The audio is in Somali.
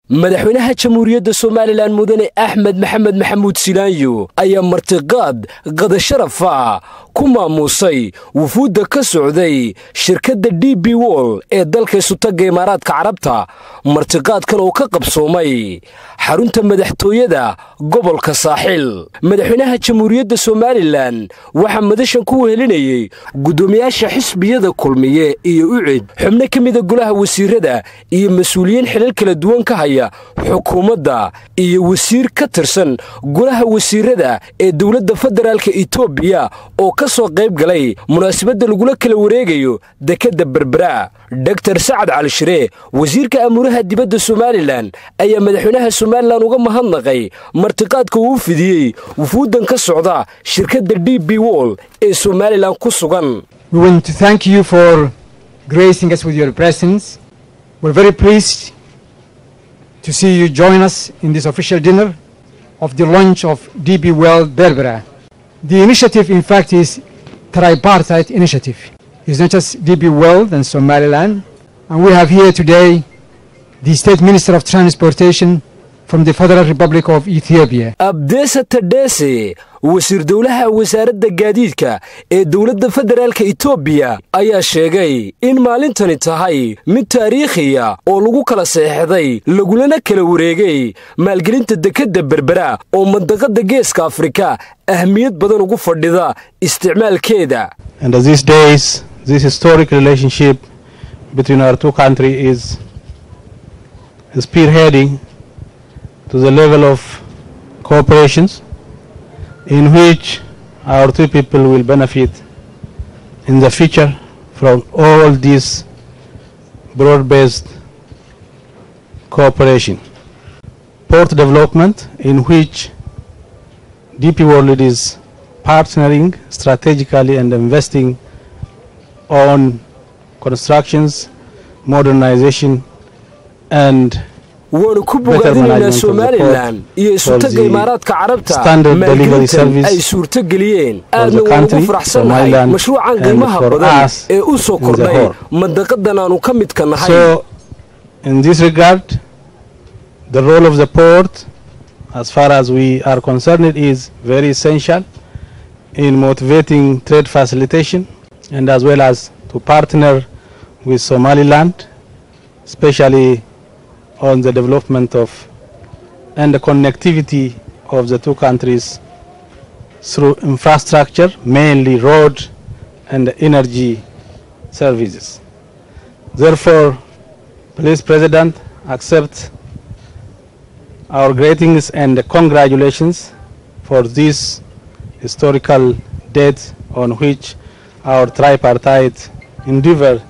madaxweynaha jamhuuriyadda Soomaaliland mudane Axmed Maxamed Maxamuud Silaanyo ayaa martiqaad qada sharaf ah ku maamusay wufuudda ka socday shirkadda DP World ee dalka Sultanka Imaaraadka Carabta martiqaadkan oo ka qabsoomay xarunta madaxtooyada gobolka Saaxil madaxweynaha jamhuuriyadda Soomaaliland waxa madashan ku wehelinayay gudoomiyaasha xisbiyada kulmiye iyo ucid xubno kamid ah golaha wasiirada iyo mas'uuliyiin xilal kala duwan ka haya xukuumadda iyo wasiir ka tirsan golaha wasiirada ee dawladda federaalka Itoobiya oo ka soo qayb galay munaasabadda lagu kala wareegayo dekada Berbera Dr. Saad Ali Shire wasiirka amuraha dibadda Soomaaliland ayaa madaxweynaha Soomaaliland uga mahadnaqay martiqaadka uu fidiyay wufuudan ka socda shirkadda DP World ee Soomaaliland ku sugan. We want to thank you for gracing us with your presence. We're very pleased to see you join us in this official dinner of the launch of DP World Berbera. The initiative, in fact, is tripartite initiative. It's not just DP World and Somaliland. And we have here today the State Minister of Transportation from the Federal Republic of Ethiopia. Abdesa Tadese wasiir dawlaha wasaaradda gaadiidka ee dawladda federaalka Itoobiya ayaa sheegay in maalintani tahay mid taariikhi ah oo lagu kala saxeexday laguna kala wareegay maalgelinta dekada Berbera oo mandaqada Geeska Afrika ahmiyad badan ugu fadhida isticmaalkeeda. And these days this historic relationship between our two countries is spearheading to the level of cooperations in which our two people will benefit in the future from all this broad-based cooperation. Port development, in which DP World is partnering strategically and investing on constructions, modernization and waanu ku bogaadinayna Soomaaliland iyo Sultanka Imaaraadka Carabta maalgelintan ay suurto geliyeen aadna ugu faraxsanahay mashruucan qiimaha badan ee u soo kordhay mandaqadan aanu ka mid ka nahay. So in this regard the role of the port as far as we are concerned is very essential in motivating trade facilitation and as well as to partner with Somaliland, especially on the development of and the connectivity of the two countries through infrastructure, mainly road and energy services. Therefore, please, President, accept our greetings and congratulations for this historical date on which our tripartite endeavor